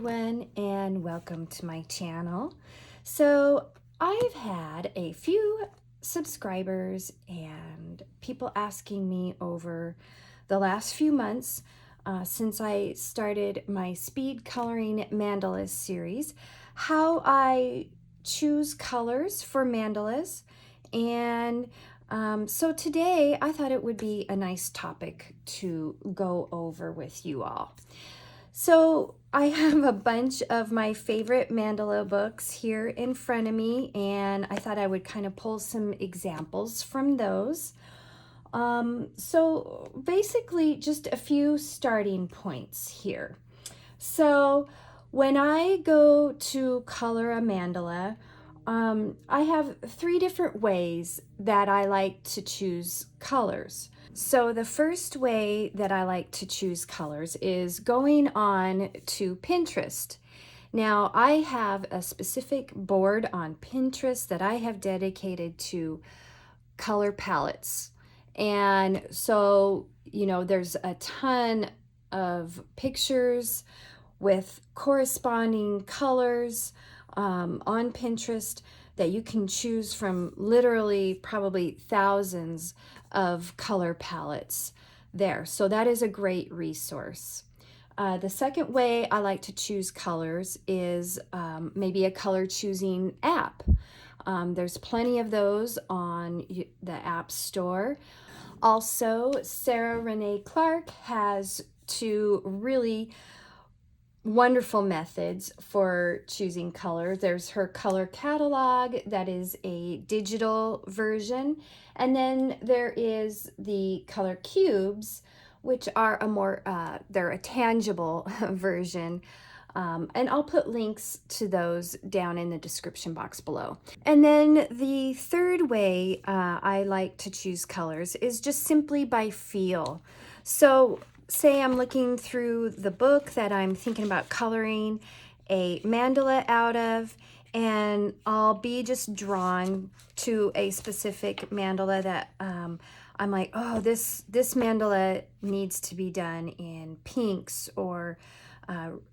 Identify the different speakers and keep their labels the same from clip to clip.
Speaker 1: everyone, and welcome to my channel. So I've had a few subscribers and people asking me over the last few months since I started my speed coloring mandalas series, how I choose colors for mandalas. And so today I thought it would be a nice topic to go over with you all. So I have a bunch of my favorite mandala books here in front of me, and I thought I would kind of pull some examples from those. So basically just a few starting points here. So when I go to color a mandala, I have three different ways that I like to choose colors. So the first way that I like to choose colors is going on to Pinterest. Now I have a specific board on Pinterest that I have dedicated to color palettes. And so, there's a ton of pictures with corresponding colors on Pinterest that you can choose from, literally probably thousands of color palettes there. So that is a great resource. The second way I like to choose colors is maybe a color choosing app. There's plenty of those on the App Store. Also, Renae Clark has two really wonderful methods for choosing colors. There's her color catalog, that is a digital version, and then there is the color cubes, which are they're a tangible version. And I'll put links to those down in the description box below. And then the third way I like to choose colors is just simply by feel. So say I'm looking through the book that I'm thinking about coloring a mandala out of, and I'll be just drawn to a specific mandala that I'm like, oh, this mandala needs to be done in pinks or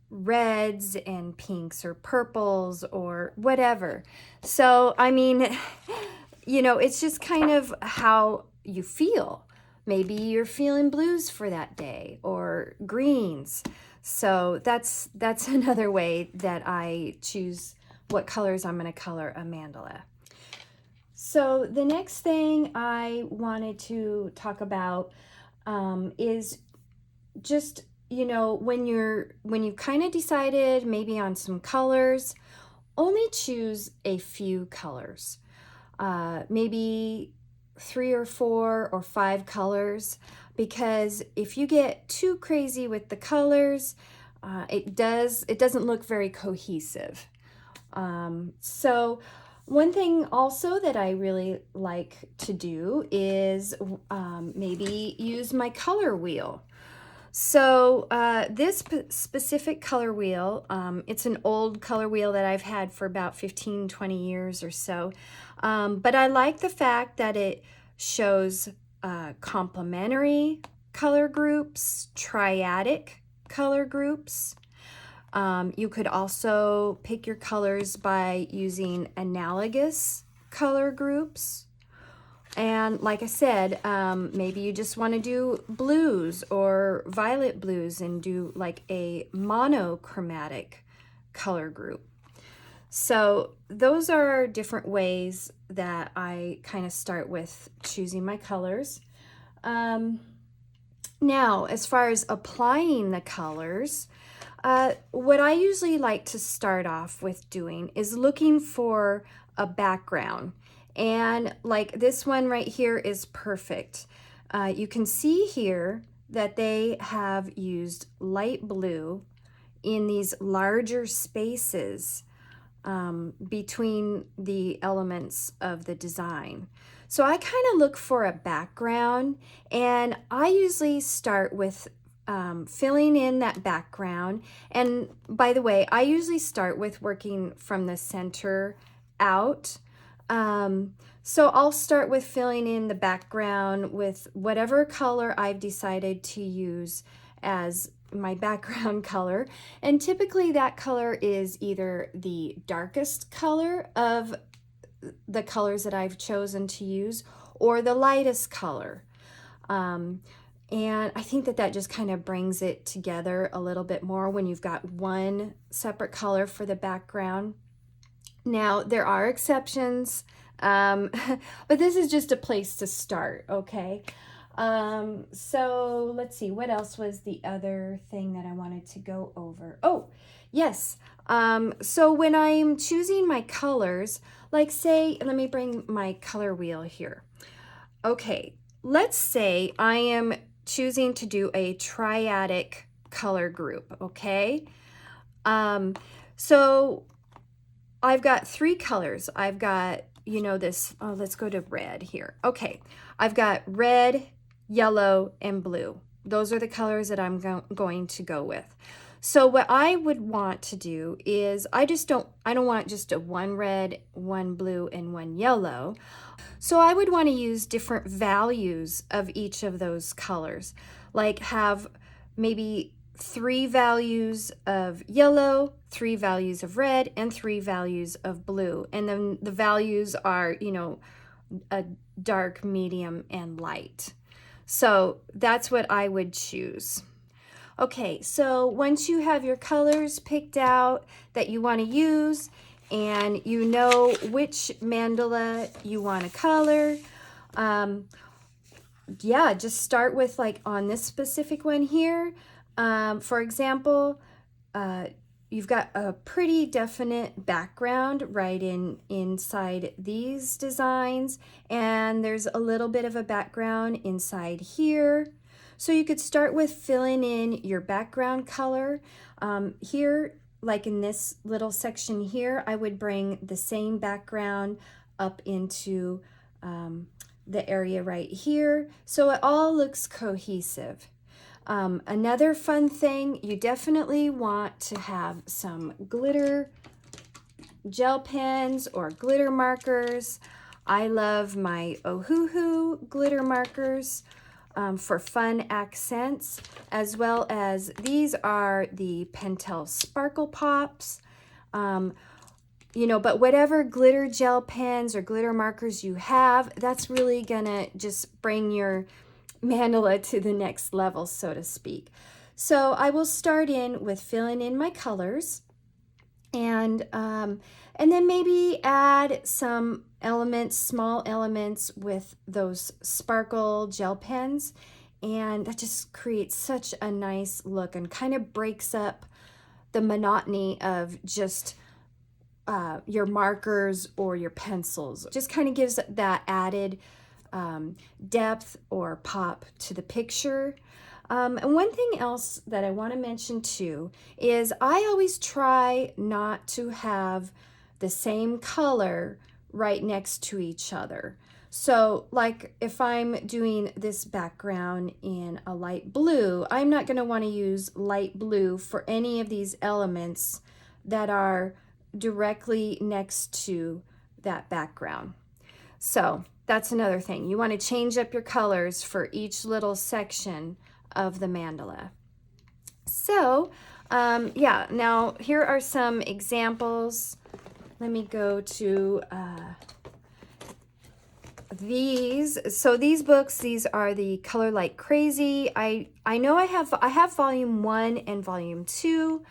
Speaker 1: reds and pinks or purples or whatever. So, I mean, it's just kind of how you feel. Maybe you're feeling blues for that day or greens. So that's another way that I choose what colors I'm going to color a mandala. So the next thing I wanted to talk about is just, when you've kind of decided maybe on some colors, only choose a few colors. Maybe 3 or 4 or 5 colors, because if you get too crazy with the colors, it doesn't look very cohesive. So one thing also that I really like to do is maybe use my color wheel. So this specific color wheel, it's an old color wheel that I've had for about 15-20 years or so, but I like the fact that it shows complementary color groups, triadic color groups. You could also pick your colors by using analogous color groups. And like I said, maybe you just want to do blues or violet blues and do like a monochromatic color group. So those are different ways that I kind of start with choosing my colors. Now, as far as applying the colors, what I usually like to start off with doing is looking for a background. And like this one right here is perfect. You can see here that they have used light blue in these larger spaces between the elements of the design. So I kind of look for a background, and I usually start with filling in that background. And by the way, I usually start with working from the center out. So I'll start with filling in the background with whatever color I've decided to use as my background color, and typically that color is either the darkest color of the colors that I've chosen to use or the lightest color. And I think that that just kind of brings it together a little bit more when you've got one separate color for the background. Now, there are exceptions, but this is just a place to start, okay? So let's see, what else was the other thing that I wanted to go over? Oh, yes. So when I'm choosing my colors, like say, let me bring my color wheel here. Okay, let's say I am choosing to do a triadic color group, okay? So I've got three colors. I've got, you know, this, oh, let's go to red here. Okay, I've got red, yellow, and blue. Those are the colors that I'm going to go with. So what I would want to do is I don't want just a one red, one blue, and one yellow. So I would want to use different values of each of those colors, like have maybe 3 values of yellow, 3 values of red, and 3 values of blue. And then the values are, you know, a dark, medium, and light. So that's what I would choose. Okay, so once you have your colors picked out that you want to use, and you know which mandala you want to color, yeah, just start with like on this specific one here. For example, you've got a pretty definite background right inside these designs, and there's a little bit of a background inside here. So you could start with filling in your background color. Here, like in this little section here, I would bring the same background up into the area right here, so it all looks cohesive. Another fun thing, you definitely want to have some glitter gel pens or glitter markers. I love my Ohuhu glitter markers for fun accents, as well as these are the Pentel Sparkle Pops. You know, but whatever glitter gel pens or glitter markers you have, that's really gonna just bring your mandala to the next level, so to speak. So I will start in with filling in my colors, and then maybe add some elements, small elements with those sparkle gel pens, and that just creates such a nice look and kind of breaks up the monotony of just your markers or your pencils. Just kind of gives that added depth or pop to the picture. And one thing else that I want to mention too is I always try not to have the same color right next to each other. So like if I'm doing this background in a light blue, I'm not going to want to use light blue for any of these elements that are directly next to that background. So that's another thing. You want to change up your colors for each little section of the mandala. So yeah, now here are some examples. Let me go to these. So these books, these are the Color Like Crazy. I know I have volume 1 and volume 2.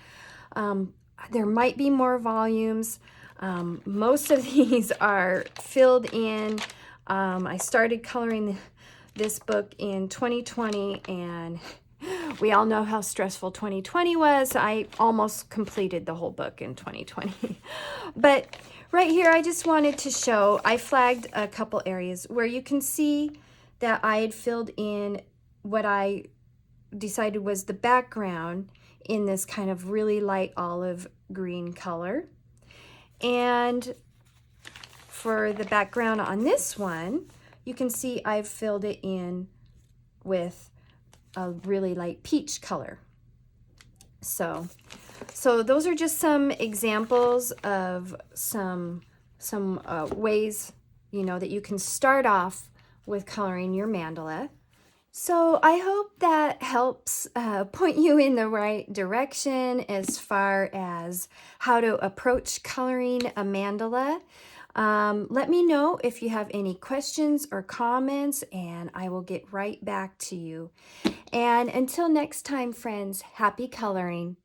Speaker 1: There might be more volumes. Most of these are filled in. I started coloring this book in 2020, and we all know how stressful 2020 was. I almost completed the whole book in 2020. But right here, I just wanted to show, I flagged a couple areas where you can see that I had filled in what I decided was the background in this kind of really light olive green color. And for the background on this one, you can see I've filled it in with a really light peach color. So those are just some examples of some ways, you know, that you can start off with coloring your mandala. So I hope that helps point you in the right direction as far as how to approach coloring a mandala. Let me know if you have any questions or comments, and I will get right back to you. And until next time, friends, happy coloring.